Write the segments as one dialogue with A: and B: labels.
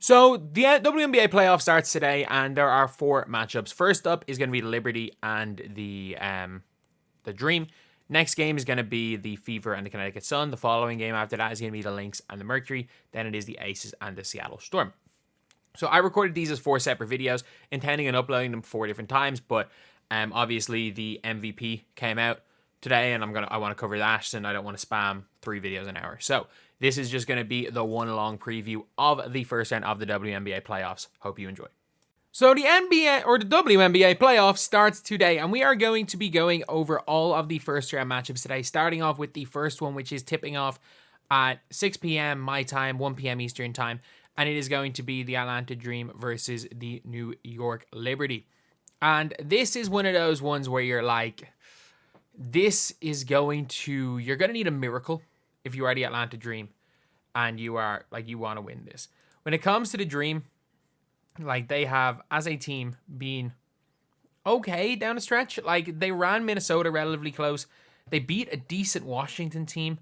A: So the WNBA playoff starts today, and there are 4 matchups. First up is going to be the Liberty and the Dream. Next game is going to be the Fever and the Connecticut Sun. The following game after that is going to be the Lynx and the Mercury. Then it is the Aces and the Seattle Storm. So I recorded these as 4 separate videos, intending on uploading them 4 different times. But obviously the MVP came out today, and I want to cover that, and I don't want to spam 3 videos an hour. So this is just going to be the one long preview of the first round of the WNBA playoffs. Hope you enjoy. So the NBA or the WNBA playoffs starts today, and we are going to be going over all of the first round matchups today, starting off with the first one, which is tipping off at 6 p.m. my time, 1 p.m. Eastern time, and it is going to be the Atlanta Dream versus the New York Liberty. And this is one of those ones where you're like, you're going to need a miracle if you are the Atlanta Dream and you want to win this. When it comes to the Dream, they have, as a team, been okay down the stretch. They ran Minnesota relatively close. They beat a decent Washington team.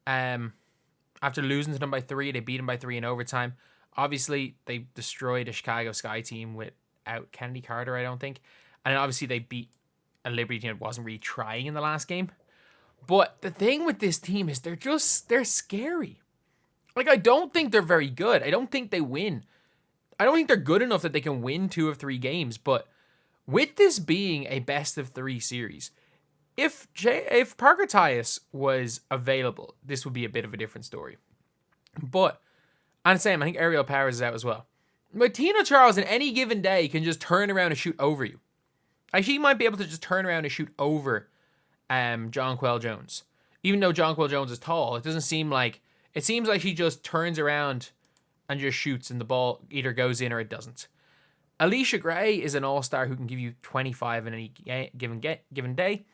A: After losing to them by 3, they beat them by 3 in overtime. Obviously, they destroyed a Chicago Sky team without Kennedy Carter, I don't think. And then obviously they beat a Liberty team that wasn't really trying in the last game. But the thing with this team is they're scary. I don't think they're very good. I don't think they win. I don't think they're good enough that they can win 2 of 3 games. But with this being a best of 3 series, if Parker Tyus was available, this would be a bit of a different story. But, and same, I think Ariel Powers is out as well. But Tina Charles in any given day can just turn around and shoot over you. She might be able to just turn around and shoot over Jonquel Jones. Even though Jonquel Jones is tall, it seems like she just turns around and just shoots, and the ball either goes in or it doesn't. Alicia Gray is an all-star who can give you 25 in any given day.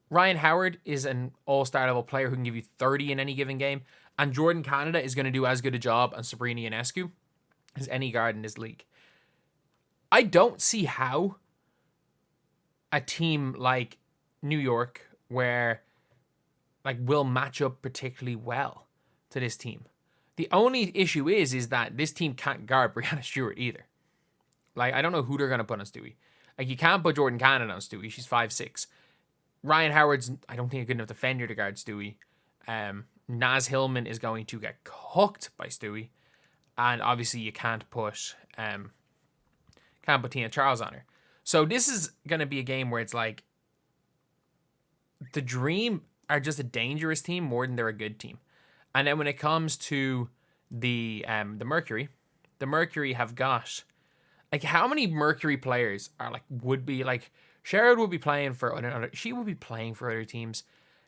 A: Ryan Howard is an all-star level player who can give you 30 in any given game. And Jordan Canada is going to do as good a job on Sabrina Ionescu as any guard in this league. I don't see how a team like New York will match up particularly well to this team. The only issue is that this team can't guard Breanna Stewart either. I don't know who they're going to put on Stewie. You can't put Jordan Cannon on Stewie. She's 5'6". Ryan Howard's, I don't think, a good enough defender to guard Stewie. Naz Hillman is going to get cooked by Stewie. And obviously you can't put Tina Charles on her. So this is going to be a game where it's the Dream are just a dangerous team more than they're a good team. And then when it comes to the Mercury have got, how many Mercury players are Sherrod would be playing for other teams.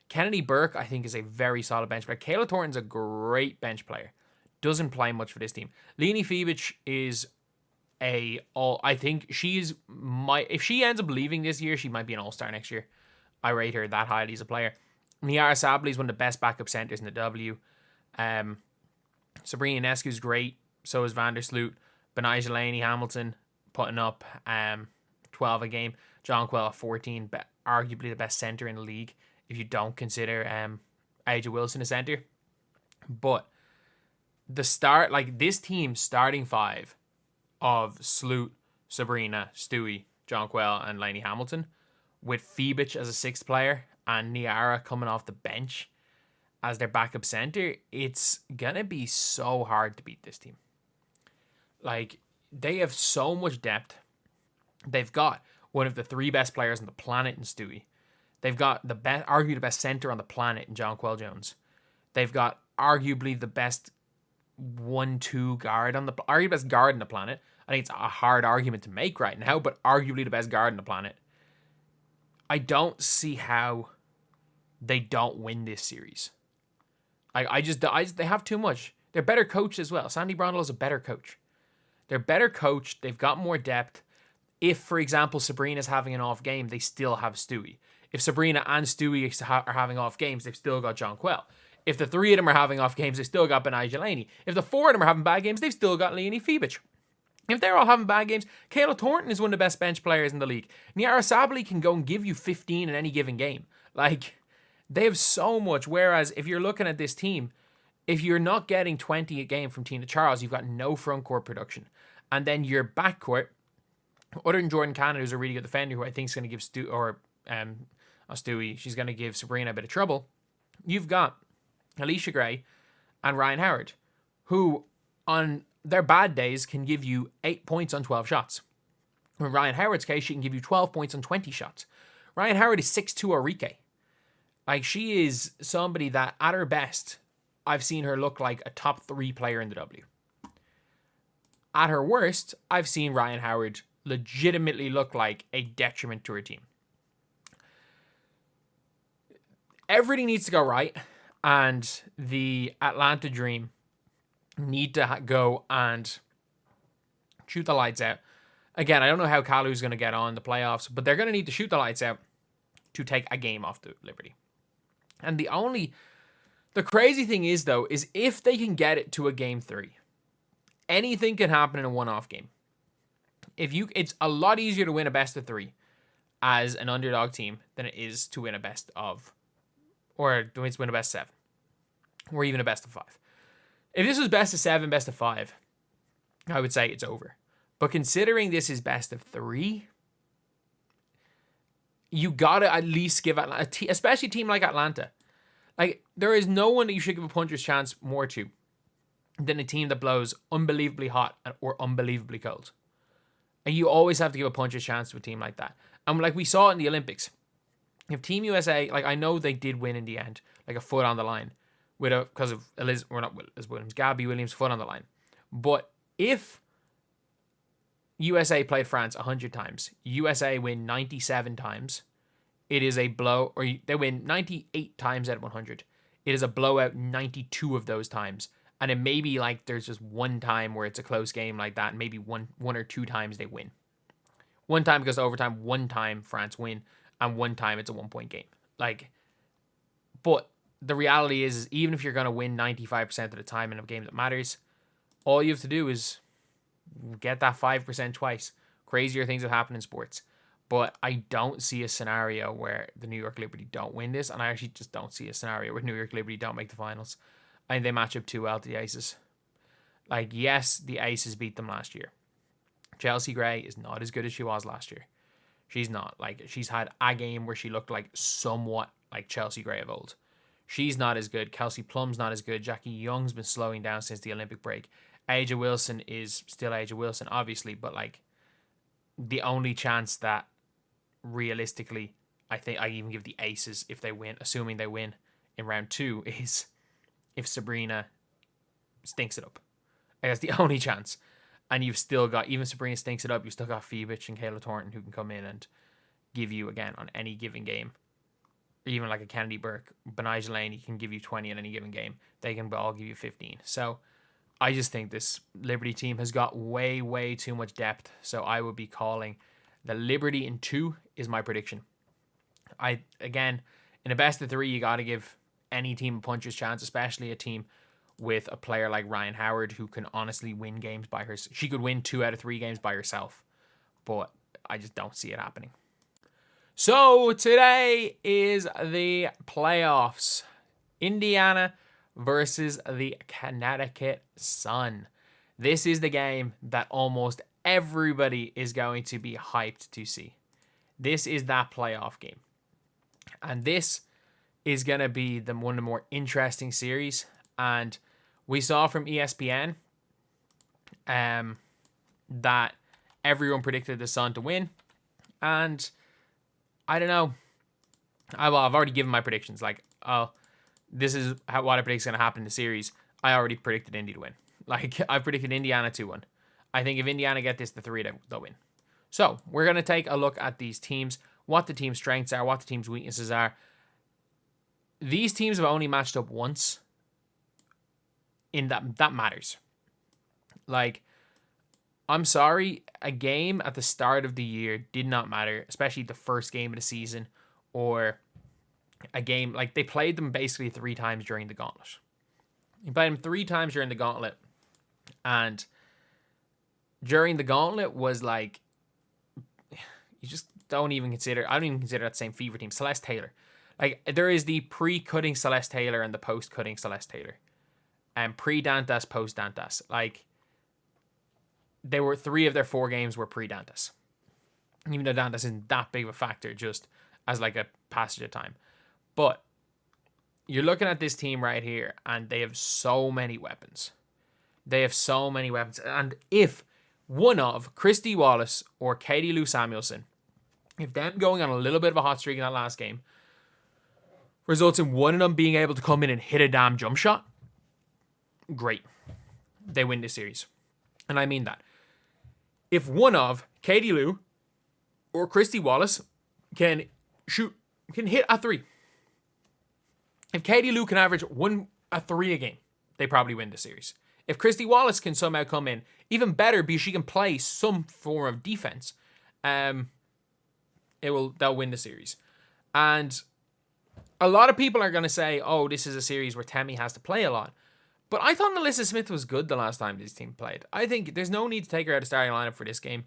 A: Kennedy Burke, I think, is a very solid bench player. Kayla Thornton's a great bench player. Doesn't play much for this team. Leni Fibic is I think if she ends up leaving this year, she might be an all-star next year. I rate her that highly as a player. Niara Sabally is one of the best backup centers in the W. Sabrina Ionescu is great. So is Vandersloot. Benijah Laney Hamilton putting up 12 a game. Jonquel at 14, arguably the best center in the league if you don't consider Aja Wilson a center. But this team's starting 5 of Sloot, Sabrina, Stewie, Jonquel, and Laney Hamilton, with Fibic as a 6th player and Niara coming off the bench as their backup center, it's gonna be so hard to beat this team. They have so much depth. They've got one of the 3 best players on the planet in Stewie. They've got arguably the best center on the planet in Jonquel Jones. They've got arguably the best 1-2 guard arguably the best guard on the planet. I think it's a hard argument to make right now, but arguably the best guard on the planet. I don't see how they don't win this series. They have too much. They're better coached as well. Sandy Brondle is a better coach. They're better coached. They've got more depth. If, for example, Sabrina's having an off game, they still have Stewie. If Sabrina and Stewie are having off games, they've still got Jonquel. If the 3 of them are having off games, they've still got Benijah Laney. If the 4 of them are having bad games, they've still got Leni Fibic. If they're all having bad games, Kayla Thornton is one of the best bench players in the league. Niara Sabally can go and give you 15 in any given game. They have so much. Whereas if you're looking at this team, If you're not getting 20 a game from Tina Charles, you've got no front court production. And then your backcourt, other than Jordan Cannon, who's a really good defender, who I think is going to give Stewie, she's going to give Sabrina a bit of trouble. You've got Alicia Gray and Ryan Howard, who on their bad days can give you 8 points on 12 shots. In Ryan Howard's case, she can give you 12 points on 20 shots. Ryan Howard is 6'2" Enrique. Like, she is somebody that, at her best, I've seen her look like a top 3 player in the W. At her worst, I've seen Ryan Howard legitimately look like a detriment to her team. Everything needs to go right, and the Atlanta Dream need to go and shoot the lights out. Again, I don't know how Kalu's going to get on the playoffs, but they're going to need to shoot the lights out to take a game off the Liberty. And the crazy thing is, though, is if they can get it to a game 3, anything can happen in a one-off game. It's a lot easier to win a best of 3 as an underdog team than it is to win a best of, or to win a best 7, or even a best of 5. If this was best of 7, best of 5, I would say it's over. But considering this is best of 3, you gotta at least give Atlanta, especially a team like Atlanta. Like, there is no one that you should give a puncher's chance more to than a team that blows unbelievably hot or unbelievably cold. And you always have to give a puncher's chance to a team like that. And like we saw in the Olympics, if Team USA, like, I know they did win in the end, like a foot on the line, because of Gabby Williams' foot on the line. But if USA played France 100 times, USA win 97 times, it is a blow, or they win 98 times out of 100. It is a blowout 92 of those times. And it may be like there's just one time where it's a close game like that, and maybe one or two times they win. One time it goes to overtime, one time France win, and one time it's a 1-point game. Like, but the reality is even if you're going to win 95% of the time in a game that matters, all you have to do is get that 5% twice. Crazier things have happened in sports. But I don't see a scenario where the New York Liberty don't win this, and I actually just don't see a scenario where New York Liberty don't make the finals. I think they match up too well to the Aces. Like, yes, the Aces beat them last year. Chelsea Gray is not as good as she was last year. She's not. Like, she's had a game where she looked like somewhat like Chelsea Gray of old. She's not as good. Kelsey Plum's not as good. Jackie Young's been slowing down since the Olympic break. Aja Wilson is still Aja Wilson, obviously, but like, the only chance that realistically I think I even give the Aces if they win, assuming they win in round 2, is if Sabrina stinks it up. And that's the only chance. And you've still got, even if Sabrina stinks it up, you've still got Phoebich and Kayla Thornton who can come in and give you, again, on any given game. Even like a Kennedy Burke, Benijah Lane, he can give you 20 on any given game. They can all give you 15. So I just think this Liberty team has got way, way too much depth. So I would be calling the Liberty in 2 is my prediction. Again, in a best of 3, you got to give any team a puncher's chance, especially a team with a player like Ryan Howard who can honestly win games by herself. She could win 2 out of 3 games by herself, but I just don't see it happening. So today is the playoffs. Indiana versus the Connecticut Sun. This is the game that almost everybody is going to be hyped to see. This is that playoff game. And this is going to be one of the more interesting series. And we saw from ESPN that everyone predicted the Sun to win. And I don't know. I've already given my predictions. Like, this is what I predict is going to happen in the series. I already predicted Indy to win. Like, I predicted Indiana 2-1. I think if Indiana get this to 3, they'll win. So, we're going to take a look at these teams, what the team's strengths are, what the team's weaknesses are. These teams have only matched up once. In that matters. Like, I'm sorry, a game at the start of the year did not matter, especially the first game of the season, or a game, like, they played them basically 3 times during the gauntlet. You played them 3 times during the gauntlet, and during the gauntlet was like, you just don't even consider, I don't even consider that the same Fever team. Celeste Taylor. Like, there is the pre-cutting Celeste Taylor and the post-cutting Celeste Taylor. pre-Dantas, post-Dantas. Like, they were 3 of their 4 games were pre-Dantas. Even though Dantas isn't that big of a factor, just as like a passage of time. But you're looking at this team right here, and they have so many weapons. And if one of Christy Wallace or Katie Lou Samuelson, if them going on a little bit of a hot streak in that last game, results in one of them being able to come in and hit a damn jump shot, great. They win this series. And I mean that. If one of Katie Lou or Christy Wallace can hit a 3. If Katie Lou can average a 3 a game, they probably win the series. If Christy Wallace can somehow come in, even better because she can play some form of defense, they'll win the series. And a lot of people are going to say, oh, this is a series where Temi has to play a lot. But I thought Alyssa Smith was good the last time this team played. I think there's no need to take her out of starting lineup for this game,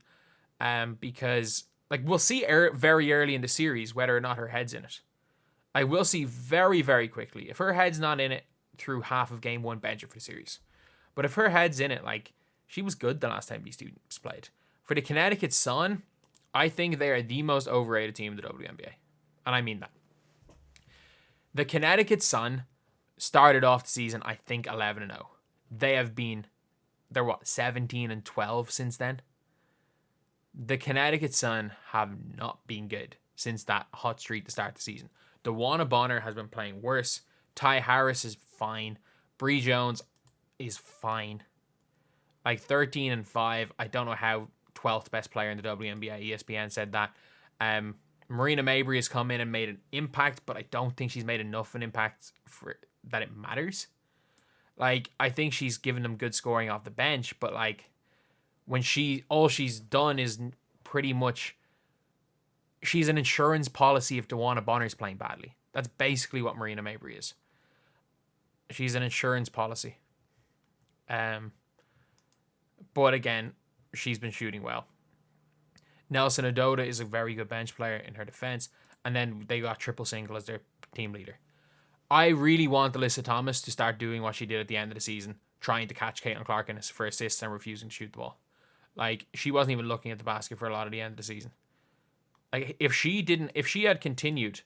A: because like we'll see very early in the series whether or not her head's in it. I will see very, very quickly. If her head's not in it through half of game 1, bench her for the series. But if her head's in it, like, she was good the last time these students played. For the Connecticut Sun, I think they are the most overrated team in the WNBA. And I mean that. The Connecticut Sun started off the season, I think, 11-0. They're 17-12 since then? The Connecticut Sun have not been good since that hot streak to start the season. DeWanna Bonner has been playing worse. Ty Harris is fine. Bree Jones is fine. Like 13-5. I don't know how 12th best player in the WNBA. ESPN said that. Marina Mabry has come in and made an impact, but I don't think she's made enough of an impact for that it matters. Like, I think she's given them good scoring off the bench, but like when all she's done is pretty much she's an insurance policy if DeWanna Bonner's playing badly. That's basically what Marina Mabry is. She's an insurance policy. But again, she's been shooting well. Nelson Adoda is a very good bench player in her defense. And then they got Triple Single as their team leader. I really want Alyssa Thomas to start doing what she did at the end of the season, trying to catch Caitlin Clark for assists and refusing to shoot the ball. Like, she wasn't even looking at the basket for a lot of the end of the season. Like, if she had continued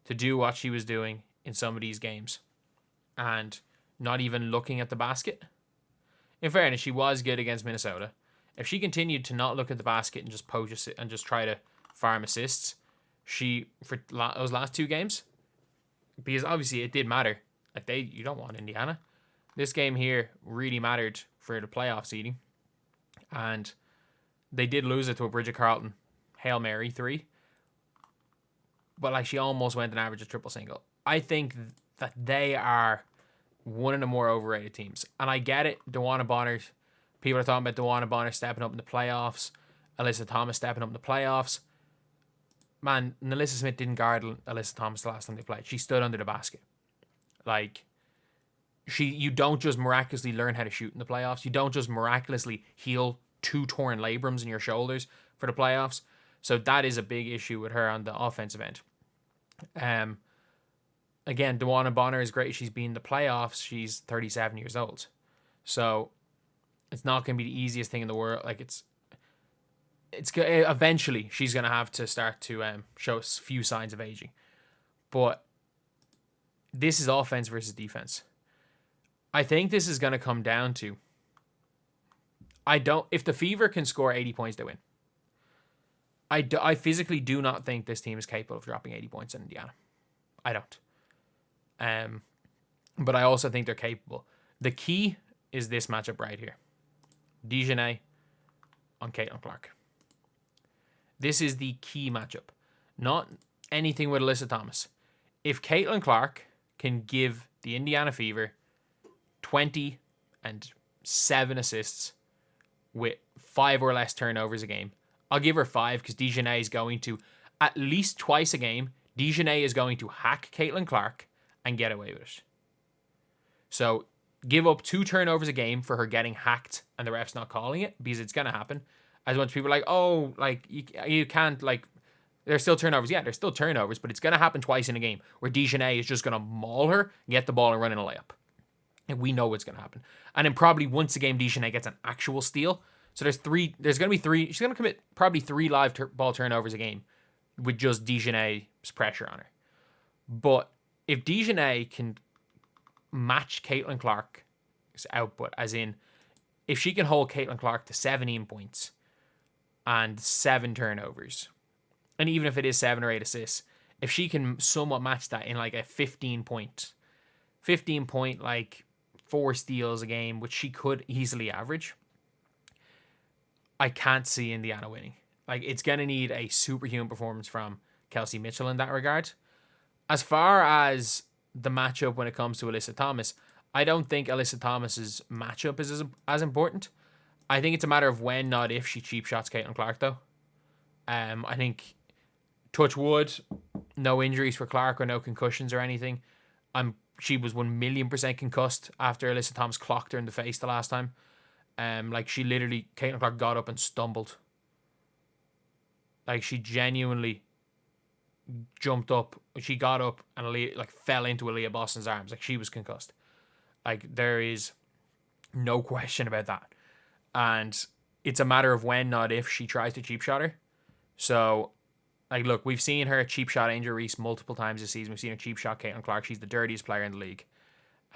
A: to do what she was doing in some of these games and not even looking at the basket, in fairness, she was good against Minnesota. If she continued to not look at the basket and just poach and just try to farm assists, for those last 2 games, because obviously it did matter. Like, you don't want Indiana. This game here really mattered for the playoff seeding, and they did lose it to a Bridget Carlton Hail Mary 3. But like, she almost went an average of triple single. I think that they are one of the more overrated teams. And I get it. DeWanna Bonner. People are talking about DeWanna Bonner stepping up in the playoffs. Alyssa Thomas stepping up in the playoffs. Man, Alyssa Smith didn't guard Alyssa Thomas the last time they played. She stood under the basket. Like, you don't just miraculously learn how to shoot in the playoffs. You don't just miraculously heal 2 torn labrums in your shoulders for the playoffs. So that is a big issue with her on the offensive end. Again, DeWanna Bonner is great. She's been in the playoffs. She's 37 years old. So it's not going to be the easiest thing in the world. Like, it's eventually she's going to have to start to show a few signs of aging. But this is offense versus defense. I think this is going to come down to, if the Fever can score 80 points, they win. I physically do not think this team is capable of dropping 80 points in Indiana. I don't. But I also think they're capable. The key is this matchup right here. Dejanay on Caitlin Clark. This is the key matchup. Not anything with Alyssa Thomas. If Caitlin Clark can give the Indiana Fever 20 and 7 assists with 5 or less turnovers a game, I'll give her 5 because Dejanay is going to, at least twice a game, Dejanay is going to hack Caitlin Clark and get away with it. So give up 2 turnovers a game for her getting hacked and the refs not calling it, because it's going to happen. As much people are like, oh, like, you can't, like, there's still turnovers. Yeah, there's still turnovers, but it's going to happen twice in a game where Dejanay is just going to maul her, get the ball, and run in a layup. And we know what's going to happen. And then probably once a game, DiJonai gets an actual steal. So there's going to be 3. She's going to commit probably 3 live ball turnovers a game with just DiJonai's pressure on her. But if DiJonai can match Caitlin Clark's output, as in if she can hold Caitlin Clark to 17 points and 7 turnovers, and even if it is 7 or 8 assists, if she can somewhat match that in like a 15 point, like 4 steals a game, which she could easily average, I can't see Indiana winning. Like, it's going to need a superhuman performance from Kelsey Mitchell in that regard. As far as the matchup when it comes to Alyssa Thomas, I don't think Alyssa Thomas's matchup is as important. I think it's a matter of when, not if, she cheap shots Caitlin Clark, though. I think, touch wood, no injuries for Clark or no concussions or anything. She was 1,000,000% concussed after Alyssa Thomas clocked her in the face the last time. Like, she literally, Caitlin Clark got up and stumbled. Like, she genuinely jumped up. She got up and fell into Aaliyah Boston's arms. Like, she was concussed. Like, there is no question about that. And it's a matter of when, not if, she tries to cheap shot her. So, like, look, we've seen her cheap shot Angel Reese multiple times this season. We've seen her cheap shot Caitlin Clark. She's the dirtiest player in the league.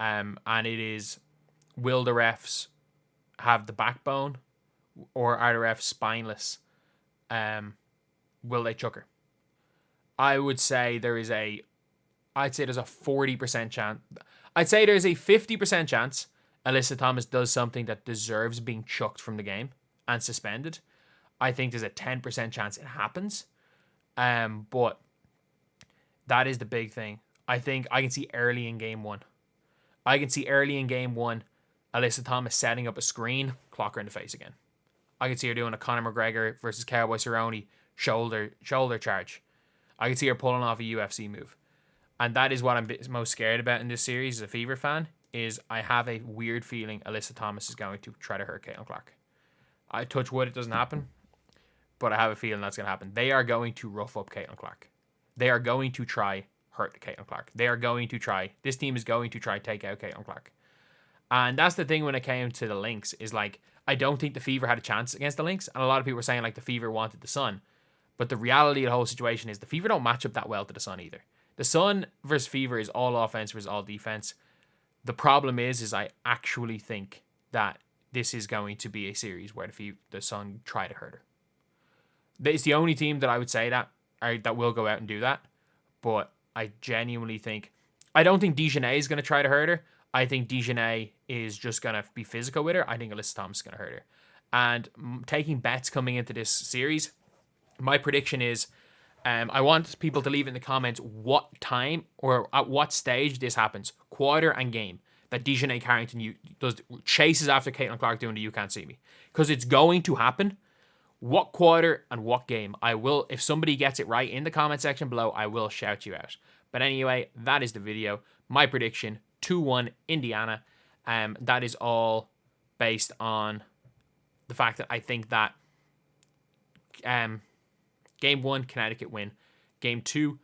A: And it is, will the refs have the backbone, or are the refs spineless? Will they chuck her? I would say there's a 40% chance. I'd say there's a 50% chance Alyssa Thomas does something that deserves being chucked from the game and suspended. I think there's a 10% chance it happens. But that is the big thing. I think I can see early in game 1. Alyssa Thomas setting up a screen, clock her in the face again. I can see her doing a Conor McGregor versus Cowboy Cerrone shoulder charge. I can see her pulling off a UFC move. And that is what I'm most scared about in this series as a Fever fan, is I have a weird feeling Alyssa Thomas is going to try to hurt Caitlin Clark. I touch wood, it doesn't happen, but I have a feeling that's going to happen. They are going to rough up Caitlin Clark. They are going to try hurt Caitlin Clark. This team is going to try take out Caitlin Clark. And that's the thing when it came to the Lynx, is like, I don't think the Fever had a chance against the Lynx. And a lot of people were saying like the Fever wanted the Sun. But the reality of the whole situation is the Fever don't match up that well to the Sun either. The Sun versus Fever is all offense versus all defense. The problem is I actually think that this is going to be a series where the Sun try to hurt her. It's the only team that I would say that will go out and do that. But I genuinely think, I don't think DiJonai is going to try to hurt her. I think DiJonai is just going to be physical with her. I think Alyssa Thomas is going to hurt her. And taking bets coming into this series, my prediction is, I want people to leave in the comments what time or at what stage this happens, quarter and game, that DiJonai Carrington chases after Caitlin Clark doing the You Can't See Me. Because it's going to happen. What quarter and what game? I will, if somebody gets it right in the comment section below, I will shout you out. But anyway, that is the video. My prediction, 2-1 Indiana. That is all based on the fact that I think that Game 1, Connecticut win. Game 2,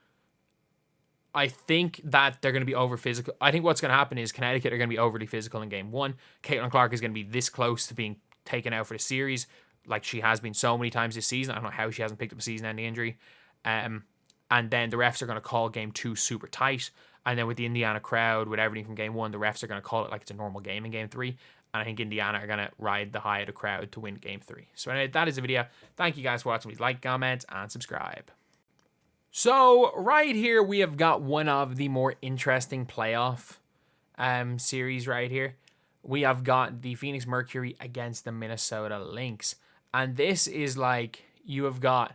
A: I think that they're going to be over physical. I think what's going to happen is Connecticut are going to be overly physical in Game 1. Caitlin Clark is going to be this close to being taken out for the series, like she has been so many times this season. I don't know how she hasn't picked up a season-ending injury. And then the refs are going to call Game 2 super tight. And then with the Indiana crowd, with everything from Game 1, the refs are going to call it like it's a normal game in Game 3. And I think Indiana are going to ride the high of the crowd to win Game 3. So anyway, that is the video. Thank you guys for watching. Please like, comment, and subscribe. So right here, we have got one of the more interesting playoff series right here. We have got the Phoenix Mercury against the Minnesota Lynx. And this is like, you have got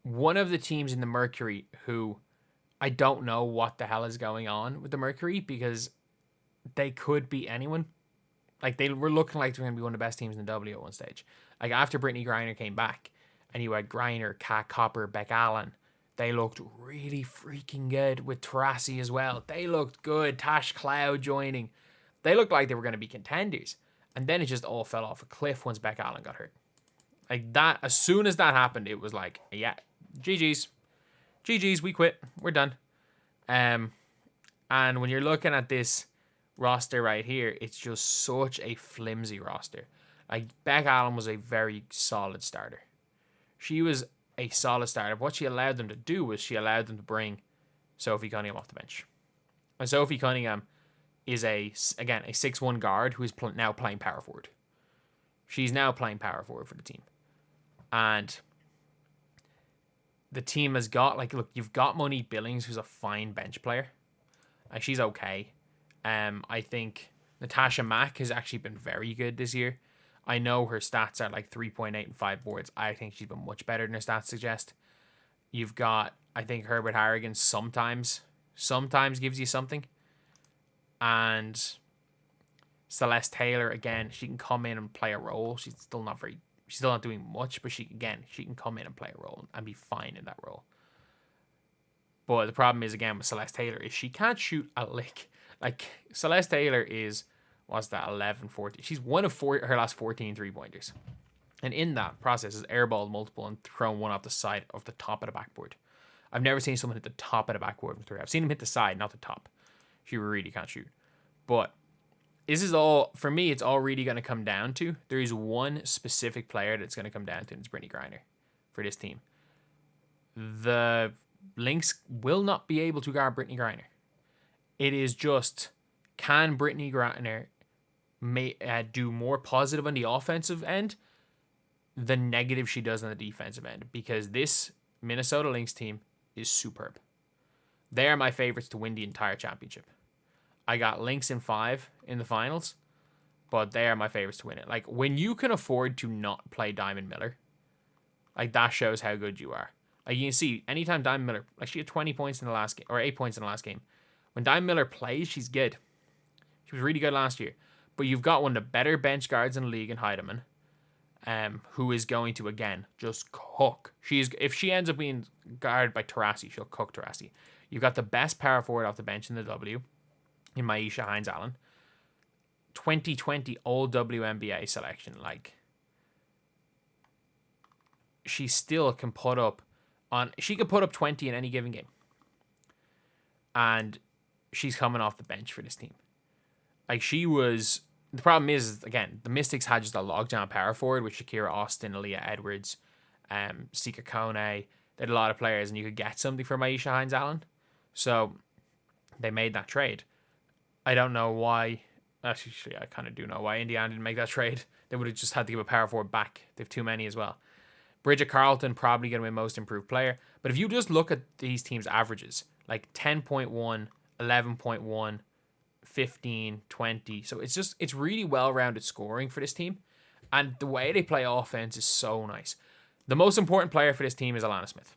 A: one of the teams in the Mercury who I don't know what the hell is going on with the Mercury, because they could be anyone. Like, they were looking like they're going to be one of the best teams in the W at one stage. Like, after Brittany Griner came back, and you had Griner, Kat Copper, Beck Allen, they looked really freaking good with Taurasi as well. They looked good. Tash Cloud joining. They looked like they were going to be contenders. And then it just all fell off a cliff once Beck Allen got hurt. Like, that, as soon as that happened, it was like, yeah, GG's. GG's, we quit. We're done. And when you're looking at this roster right here, it's just such a flimsy roster. Like, Beck Allen was a very solid starter. She was a solid starter. What she allowed them to do was she allowed them to bring Sophie Cunningham off the bench. And Sophie Cunningham is a 6'1" guard who is now playing power forward. She's now playing power forward for the team. And the team has got, like, look, you've got Monique Billings, who's a fine bench player. Like, she's okay. I think Natasha Mack has actually been very good this year. I know her stats are like 3.8 and 5 boards. I think she's been much better than her stats suggest. You've got, I think, Herbert Harrigan sometimes gives you something. And Celeste Taylor, again, she can come in and play a role. She's still not doing much, but she can come in and play a role and be fine in that role. But the problem is, again, with Celeste Taylor is she can't shoot a lick. Like, Celeste Taylor is, what's that, 11, 14. She's one of her last 14 3-pointers. And in that process is airballed multiple and thrown one off the side of the top of the backboard. I've never seen someone hit the top of the backboard from three. I've seen him hit the side, not the top. She really can't shoot. But this is all, for me, it's all really going to come down to, there is one specific player that's going to come down to, and it's Brittany Griner for this team. The Lynx will not be able to guard Brittany Griner. It is just, can Brittany Griner do more positive on the offensive end than negative she does on the defensive end? Because this Minnesota Lynx team is superb. They are my favorites to win the entire championship. I got Lynx in 5 in the finals, but they are my favorites to win it. Like, when you can afford to not play Diamond Miller, like, that shows how good you are. Like, you can see, anytime Diamond Miller, like, she had 20 points in the last game, or 8 points in the last game. When Diamond Miller plays, she's good. She was really good last year. But you've got one of the better bench guards in the league in Heidemann, who is going to, again, just cook. If she ends up being guarded by Taurasi, she'll cook Taurasi. You've got the best power forward off the bench in the W, in Maisha Hines-Allen. 2020 All WNBA selection. Like, she still can put up she could put up 20 in any given game. And she's coming off the bench for this team. Like, the problem is, again, the Mystics had just a lockdown power forward with Shakira Austin, Aaliyah Edwards, Sika Kone. They had a lot of players, and you could get something for Maisha Hines-Allen. So they made that trade. I don't know why. Actually, I kind of do know why Indiana didn't make that trade. They would have just had to give a power forward back. They have too many as well. Bridget Carlton, probably going to win most improved player. But if you just look at these teams' averages, like 10.1, 11.1, 15, 20. So it's really well-rounded scoring for this team. And the way they play offense is so nice. The most important player for this team is Alana Smith.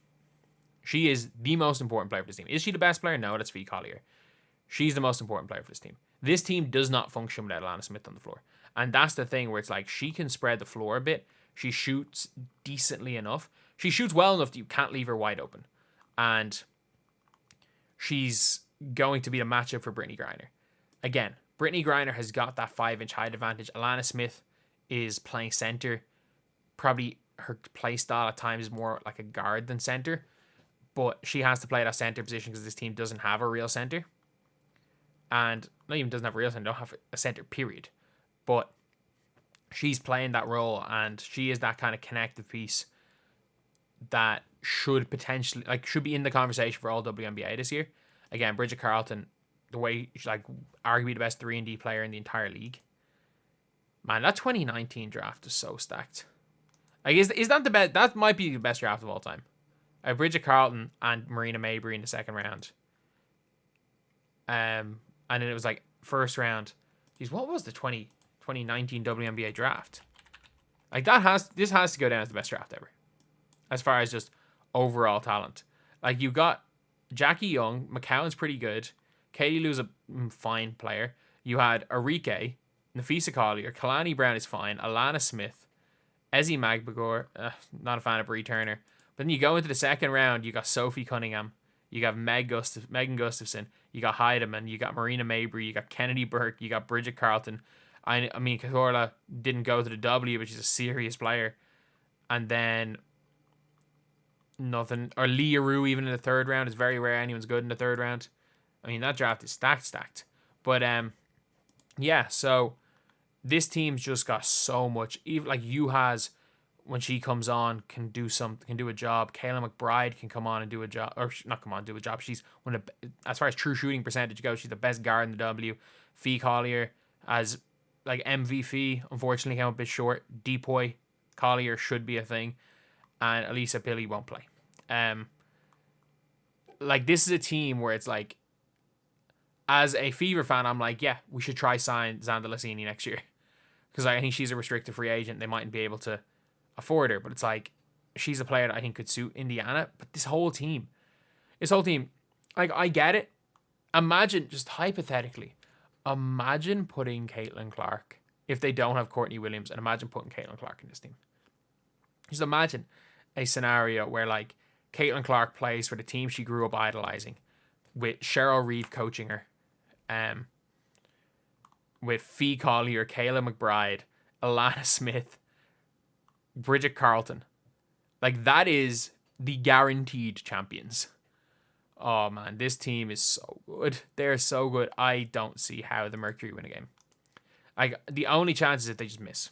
A: She is the most important player for this team. Is she the best player? No, that's Fee Collier. She's the most important player for this team. This team does not function without Alana Smith on the floor. And that's the thing where it's like, she can spread the floor a bit. She shoots decently enough. She shoots well enough that you can't leave her wide open. And she's going to be a matchup for Brittany Griner. Again, Brittany Griner has got that 5-inch height advantage. Alana Smith is playing center. Probably her play style at times is more like a guard than center. But she has to play that center position because this team doesn't have a real center. And not even doesn't have a real center, don't have a center, period. But she's playing that role, and she is that kind of connective piece that should be in the conversation for all WNBA this year. Again, Bridget Carlton, the way she's like arguably the best 3-and-D player in the entire league. Man, that 2019 draft is so stacked. Like, is that the best? That might be the best draft of all time. Bridget Carlton and Marina Mabry in the second round. And then it was like first round. Geez, what was the 2019 WNBA draft? Like, this has to go down as the best draft ever. As far as just overall talent. Like, you got Jackie Young, McCowan's pretty good. Katie Lou's a fine player. You had Arike, Nafisa Collier, Kalani Brown is fine, Alana Smith, Ezzy Magbagor, not a fan of Bree Turner. But then you go into the second round, you got Sophie Cunningham, you got Megan Gustafson, you got Heidemann, you got Marina Mabry, you got Kennedy Burke, you got Bridget Carlton. I mean, Katorla didn't go to the W, but she's a serious player. And then nothing. Or Leah Rue, even in the third round. It's very rare anyone's good in the third round. I mean, that draft is stacked. But yeah, so this team's just got so much. Even like you has, when she comes on, can do something, can do a job. Kayla McBride can come on and do a job, or not come on and do a job. She's one of, as far as true shooting percentage goes, she's the best guard in the W. Fee Collier as like MVP, unfortunately came up a bit short. Depoy Collier should be a thing, and Elisa Pili won't play. Like this is a team where it's like, as a Fever fan, I'm like, yeah, we should try sign Xander Lassini next year, because I think she's a restricted free agent. They mightn't be able to afford her, but it's like she's a player that I think could suit Indiana. But this whole team, like I get it. Imagine, just hypothetically, imagine putting Caitlin Clark, if they don't have Courtney Williams, and imagine putting Caitlin Clark in this team. Just imagine a scenario where like Caitlin Clark plays for the team she grew up idolizing, with Cheryl Reeve coaching her, with Fee Collier, Kayla McBride, Alana Smith, Bridget Carlton. Like that is the guaranteed champions. Oh man, this team is so good. They're so good. I don't see how the Mercury win a game. Like the only chance is if they just miss.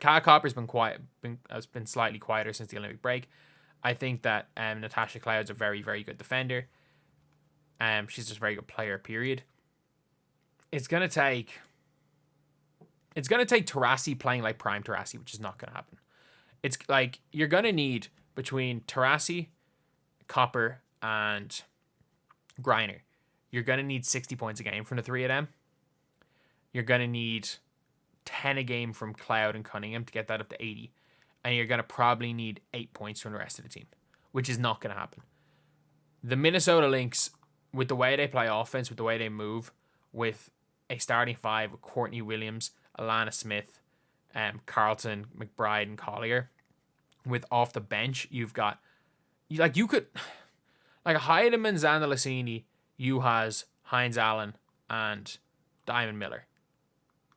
A: Kat Copper's has been slightly quieter since the Olympic break. I think that Natasha Cloud's a very, very good defender. She's just a very good player, period. It's gonna take Taurasi playing like prime Taurasi, which is not gonna happen. It's like you're gonna need between Taurasi, Copper, and Griner. You're gonna need 60 points a game from the three of them. You're gonna need 10 a game from Cloud and Cunningham to get that up to 80. And you're gonna probably need 8 points from the rest of the team, which is not gonna happen. The Minnesota Lynx, with the way they play offense, with the way they move, with a starting five with Courtney Williams, Alana Smith, Carlton, McBride, and Collier, with off the bench, you've got you could Heidemann, Xander Lassini, you has Heinz Allen and Diamond Miller.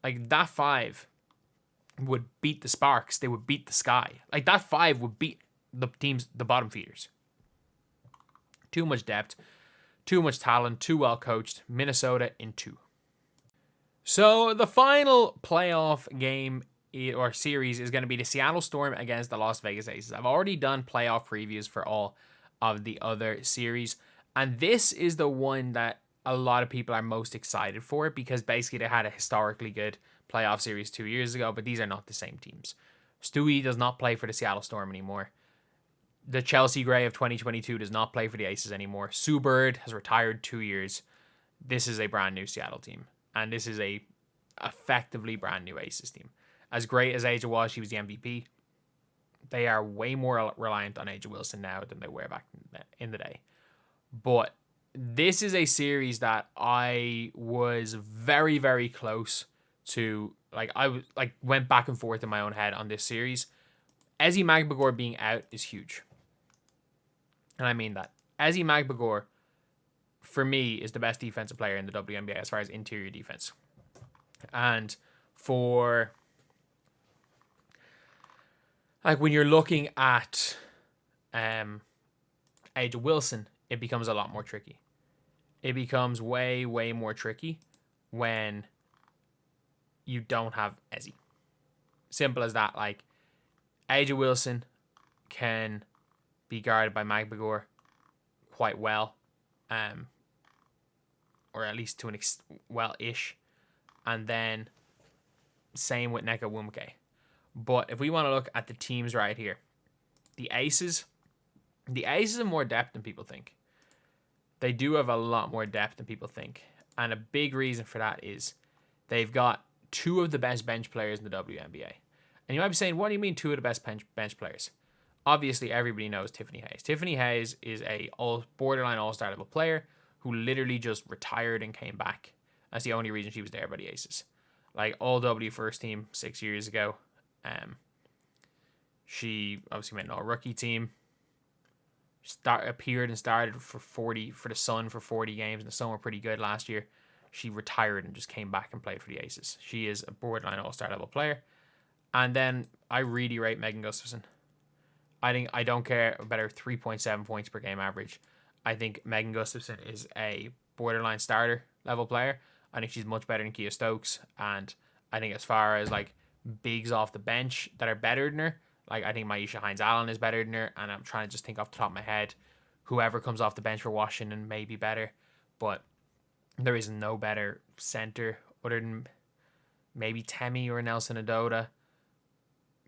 A: Like that five would beat the Sparks. They would beat the Sky. Like that five would beat the teams, the bottom feeders. Too much depth, too much talent, too well coached. Minnesota in 2. So the final playoff game or series is going to be the Seattle Storm against the Las Vegas Aces. I've already done playoff previews for all of the other series, and this is the one that a lot of people are most excited for, because basically they had a historically good playoff series 2 years ago, but these are not the same teams. Stewie does not play for the Seattle Storm anymore. The Chelsea Gray of 2022 does not play for the Aces anymore. Sue Bird has retired 2 years. This is a brand new Seattle team, and this is a effectively brand new Aces team. As great as Aja was, she was the MVP. They are way more reliant on Aja Wilson now than they were back in the day. But this is a series that I was very, very close to. Like I went back and forth in my own head on this series. Ezi Magbagor being out is huge. And I mean that. Ezi Magbagor, for me, is the best defensive player in the WNBA as far as interior defense. And for when you're looking at Aja Wilson, it becomes a lot more tricky. It becomes way, way more tricky when you don't have Ezi. Simple as that. Like, Aja Wilson can be guarded by Magbagor quite well, or at least to an well-ish, and then same with Nneka Nwumke. But if we want to look at the teams right here, the Aces have more depth than people think. They do have a lot more depth than people think, and a big reason for that is they've got 2 of the best bench players in the WNBA. And you might be saying, what do you mean 2 of the best bench players? Obviously, everybody knows Tiffany Hayes. Tiffany Hayes is a borderline all-star level player who literally just retired and came back. That's the only reason she was there by the Aces. Like, all W first team 6 years ago. She obviously made an all-rookie team. Appeared and started for the Sun for 40 games, and the Sun were pretty good last year. She retired and just came back and played for the Aces. She is a borderline all-star level player. And then I really rate Megan Gustafson. I don't care about her 3.7 points per game average. I think Megan Gustafson is a borderline starter level player. I think she's much better than Kia Stokes. And I think as far as like bigs off the bench that are better than her, like I think Maisha Hines-Allen is better than her. And I'm trying to just think off the top of my head, whoever comes off the bench for Washington may be better. But there is no better center other than maybe Temi or Nelson Adoda.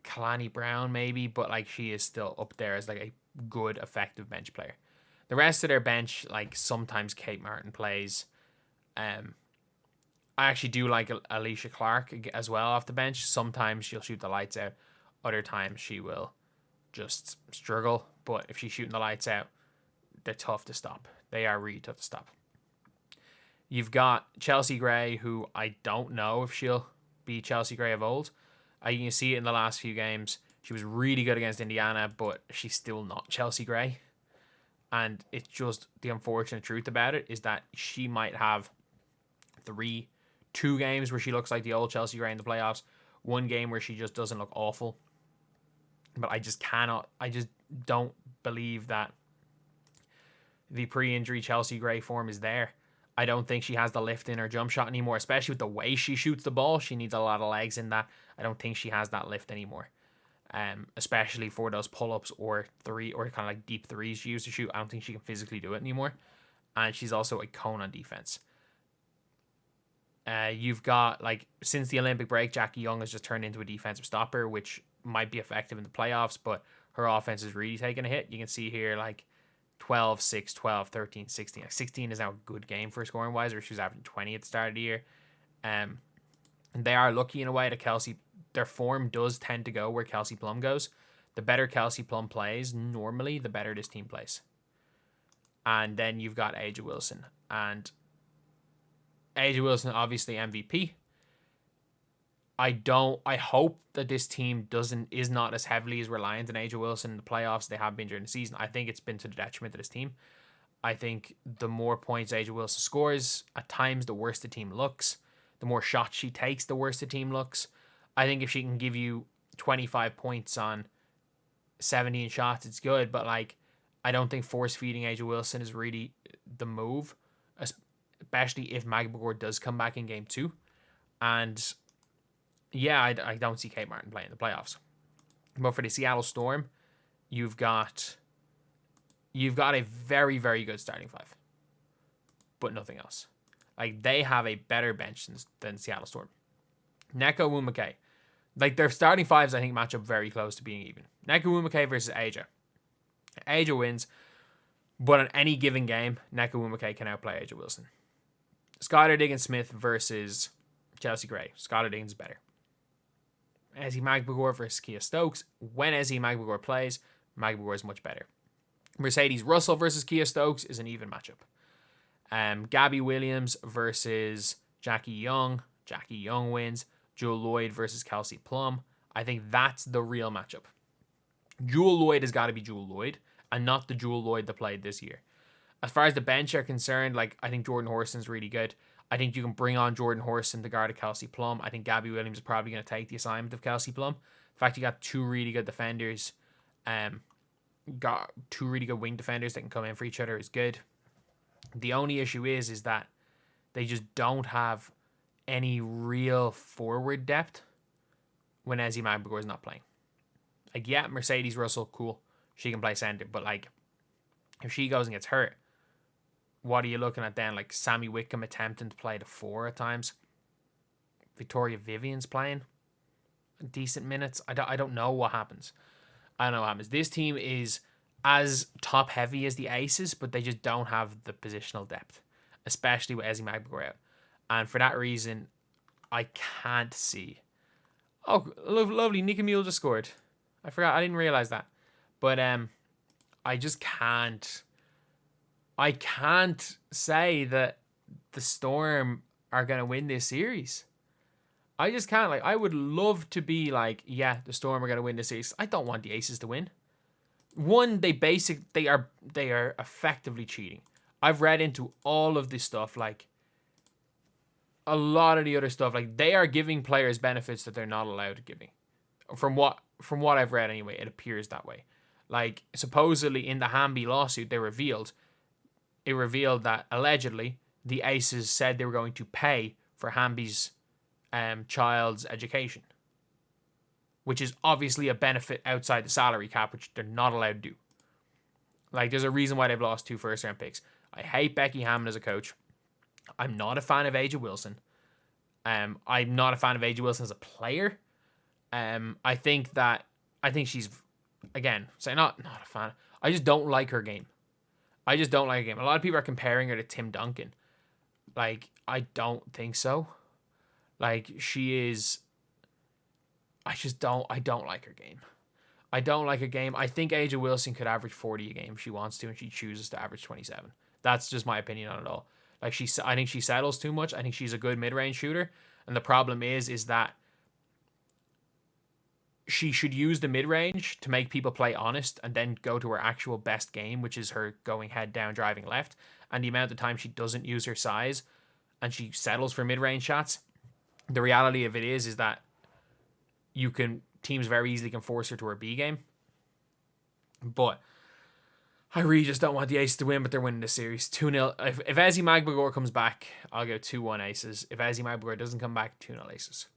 A: Kalani Brown maybe, but like she is still up there as like a good, effective bench player. The rest of their bench, like sometimes Kate Martin plays. I actually do like Alicia Clark as well off the bench. Sometimes she'll shoot the lights out. Other times she will just struggle. But if she's shooting the lights out, they're tough to stop. They are really tough to stop. You've got Chelsea Gray, who I don't know if she'll be Chelsea Gray of old. You can see it in the last few games. She was really good against Indiana, but she's still not Chelsea Gray. And it's just the unfortunate truth about it is that she might have 2 games where she looks like the old Chelsea Gray in the playoffs. 1 game where she just doesn't look awful. But I just don't believe that the pre-injury Chelsea Gray form is there. I don't think she has the lift in her jump shot anymore, especially with the way she shoots the ball. She needs a lot of legs in that. I don't think she has that lift anymore. Especially for those pull-ups or kind of like deep threes she used to shoot. I don't think she can physically do it anymore. And she's also a cone on defense. You've got, like, since the Olympic break, Jackie Young has just turned into a defensive stopper, which might be effective in the playoffs, but her offense is really taking a hit. You can see here, like, 12, 6, 12, 13, 16. Like 16 is now a good game for scoring wise, or she was averaging 20 at the start of the year. And they are lucky in a way that Kelsey, their form does tend to go where Kelsey Plum goes. The better Kelsey Plum plays, normally, the better this team plays. And then you've got A'ja Wilson. And A'ja Wilson, obviously MVP. I hope that this team is not as heavily as reliant on A'ja Wilson in the playoffs they have been during the season. I think it's been to the detriment of this team. I think the more points A'ja Wilson scores, at times the worse the team looks. The more shots she takes, the worse the team looks. I think if she can give you 25 points on 17 shots, it's good. But like, I don't think force feeding A'ja Wilson is really the move, especially if Maggie McGuire does come back in game 2. And yeah, I don't see Kate Martin playing the playoffs. But for the Seattle Storm, you've got a very, very good starting 5. But nothing else. Like, they have a better bench than Seattle Storm. Neko Wumake. Like, their starting 5s, I think, match up very close to being even. Neko Wumake versus A'ja. A'ja wins. But on any given game, Neko Wumake can outplay A'ja Wilson. Skylar Diggins-Smith versus Chelsea Gray. Skylar Diggins is better. Ezzy Magbegor versus Kia Stokes. When Ezzy Magbegor plays, Magbegor is much better. Mercedes Russell versus Kia Stokes is an even matchup. Gabby Williams versus Jackie Young. Jackie Young wins. Jewel Lloyd versus Kelsey Plum. I think that's the real matchup. Jewel Lloyd has got to be Jewel Lloyd and not the Jewel Lloyd that played this year. As far as the bench are concerned, like, I think Jordan Horson's really good. I think you can bring on Jordan Horson to guard Kelsey Plum. I think Gabby Williams is probably going to take the assignment of Kelsey Plum. In fact, you got 2 really good defenders. Got 2 really good wing defenders that can come in for each other is good. The only issue is that they just don't have any real forward depth when Ezzy Magbegor is not playing. Like, yeah, Mercedes Russell, cool. She can play center, but like, if she goes and gets hurt, what are you looking at then? Like, Sammy Wickham attempting to play the 4 at times. Victoria Vivian's playing decent minutes. I don't know what happens. I don't know what happens. This team is as top heavy as the Aces, but they just don't have the positional depth, especially with Ezzy Magbegor out. And for that reason, I can't see. Oh, lovely. Nika Mule just scored. I forgot. I didn't realize that. But I just can't. I can't say that the Storm are going to win this series. I just can't. Like, I would love to be like, yeah, the Storm are going to win this series. I don't want the Aces to win. One, they are effectively cheating. I've read into all of this stuff, like a lot of the other stuff. Like, they are giving players benefits that they're not allowed to giving. From what I've read anyway, it appears that way. Like, supposedly in the Hamby lawsuit, it revealed that allegedly the Aces said they were going to pay for Hamby's child's education, which is obviously a benefit outside the salary cap, which they're not allowed to do. Like, there's a reason why they've lost 2 first-round picks. I hate Becky Hammon as a coach. I'm not a fan of Aja Wilson. I'm not a fan of Aja Wilson as a player. I think she's, again, not a fan. I just don't like her game. A lot of people are comparing her to Tim Duncan. Like, I don't think so. Like, she is... I don't like her game. I don't like her game. I think Aja Wilson could average 40 a game if she wants to, and she chooses to average 27. That's just my opinion on it all. Like, I think she settles too much. I think she's a good mid-range shooter. And the problem is that she should use the mid-range to make people play honest and then go to her actual best game, which is her going head down, driving left. And the amount of time she doesn't use her size and she settles for mid-range shots, the reality of it is that teams very easily can force her to her B game. But I really just don't want the Aces to win, but they're winning the series 2-0. If Ezi Magbagor comes back, I'll go 2-1 Aces. If Ezi Magbagor doesn't come back, 2-0 Aces.